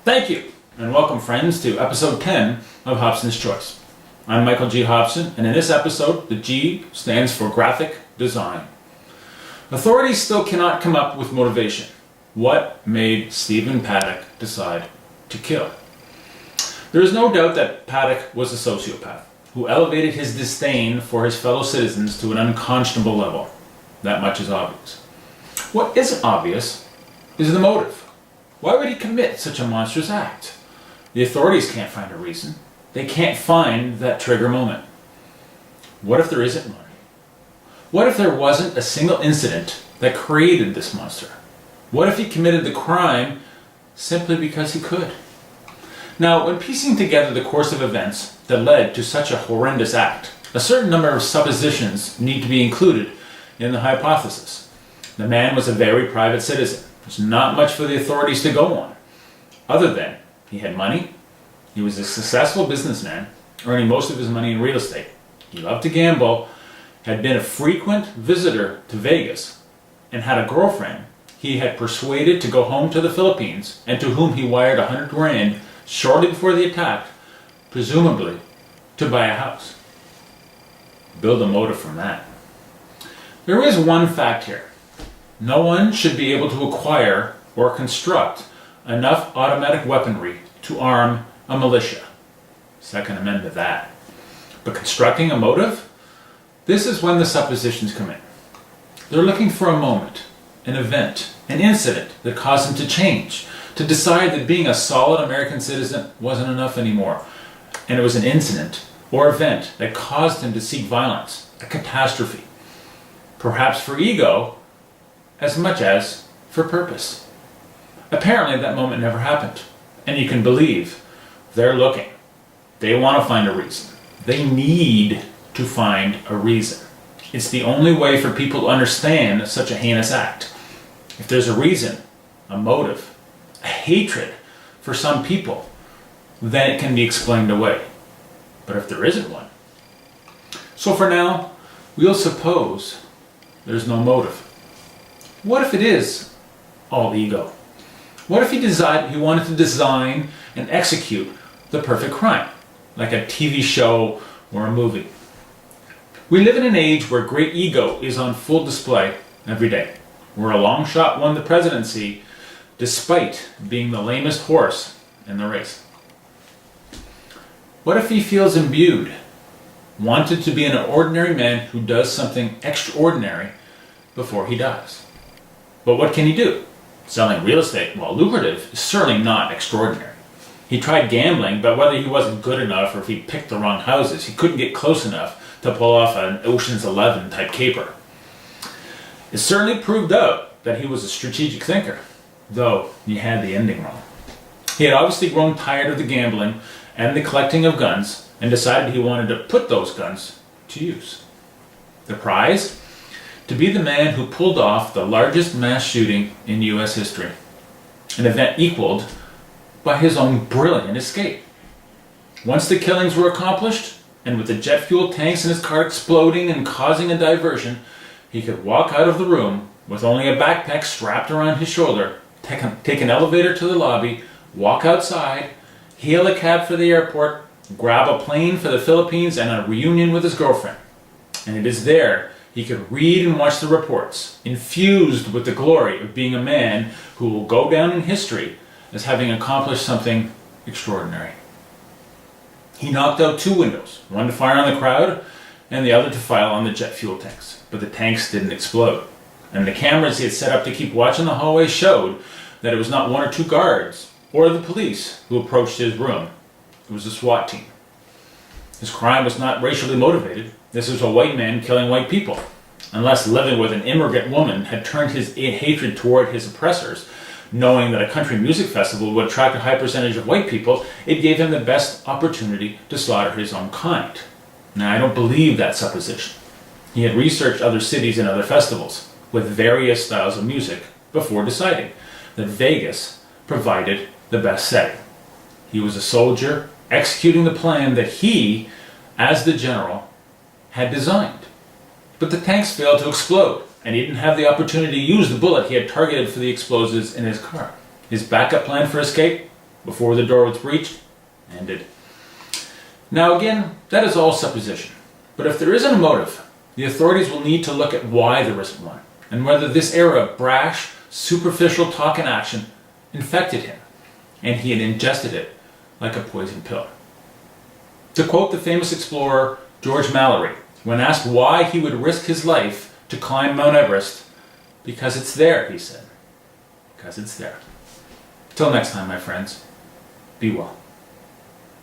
Thank you, and welcome friends to episode 10 of Hobson's Choice. I'm Michael G. Hobson, and in this episode, the G stands for graphic design. Authorities still cannot come up with motivation. What made Stephen Paddock decide to kill? There is no doubt that Paddock was a sociopath who elevated his disdain for his fellow citizens to an unconscionable level. That much is obvious. What isn't obvious is the motive. Why would he commit such a monstrous act? The authorities can't find a reason. They can't find that trigger moment. What if there isn't one? What if there wasn't a single incident that created this monster? What if he committed the crime simply because he could? Now, when piecing together the course of events that led to such a horrendous act, a certain number of suppositions need to be included in the hypothesis. The man was a very private citizen. There's not much for the authorities to go on, other than he had money, he was a successful businessman, earning most of his money in real estate. He loved to gamble, had been a frequent visitor to Vegas, and had a girlfriend he had persuaded to go home to the Philippines and to whom he wired $100 grand shortly before the attack, presumably to buy a house. Build a motive from that. There is one fact here. No one should be able to acquire or construct enough automatic weaponry to arm a militia. Second Amendment that. But constructing a motive? This is when the suppositions come in. They're looking for a moment, an event, an incident that caused him to change, to decide that being a solid American citizen wasn't enough anymore. And it was an incident or event that caused him to seek violence, a catastrophe. Perhaps for ego, as much as for purpose. Apparently that moment never happened. And you can believe they're looking. They want to find a reason. They need to find a reason. It's the only way for people to understand such a heinous act. If there's a reason, a motive, a hatred for some people, then it can be explained away. But if there isn't one. So for now, we'll suppose there's no motive. What if it is all ego? What if he wanted to design and execute the perfect crime, like a TV show or a movie? We live in an age where great ego is on full display every day, where a long shot won the presidency despite being the lamest horse in the race. What if he feels imbued, wanted to be an ordinary man who does something extraordinary before he dies? But what can he do? Selling real estate, while lucrative, is certainly not extraordinary. He tried gambling, but whether he wasn't good enough or if he picked the wrong houses, he couldn't get close enough to pull off an Ocean's 11 type caper. It certainly proved out that he was a strategic thinker, though he had the ending wrong. He had obviously grown tired of the gambling and the collecting of guns and decided he wanted to put those guns to use. The prize? To be the man who pulled off the largest mass shooting in U.S. history, an event equaled by his own brilliant escape. Once the killings were accomplished, and with the jet fuel tanks in his car exploding and causing a diversion, he could walk out of the room with only a backpack strapped around his shoulder, take an elevator to the lobby, walk outside, hail a cab for the airport, grab a plane for the Philippines and a reunion with his girlfriend. And it is there he could read and watch the reports, infused with the glory of being a man who will go down in history as having accomplished something extraordinary. He knocked out 2 windows, one to fire on the crowd and the other to fire on the jet fuel tanks. But the tanks didn't explode. And the cameras he had set up to keep watching the hallway showed that it was not 1 or 2 guards or the police who approached his room. It was a SWAT team. His crime was not racially motivated. This was a white man killing white people. Unless living with an immigrant woman had turned his hatred toward his oppressors, knowing that a country music festival would attract a high percentage of white people, it gave him the best opportunity to slaughter his own kind. Now, I don't believe that supposition. He had researched other cities and other festivals with various styles of music before deciding that Vegas provided the best setting. He was a soldier executing the plan that he, as the general, had designed. But the tanks failed to explode, and he didn't have the opportunity to use the bullet he had targeted for the explosives in his car. His backup plan for escape? before the door was breached, ended. Now again, that is all supposition. But if there isn't a motive, the authorities will need to look at why there isn't one, and whether this era of brash, superficial talk and action infected him, and he had ingested it like a poison pill. To quote the famous explorer George Mallory, when asked why he would risk his life to climb Mount Everest, "Because it's there," he said. Because it's there. Till next time, my friends, be well.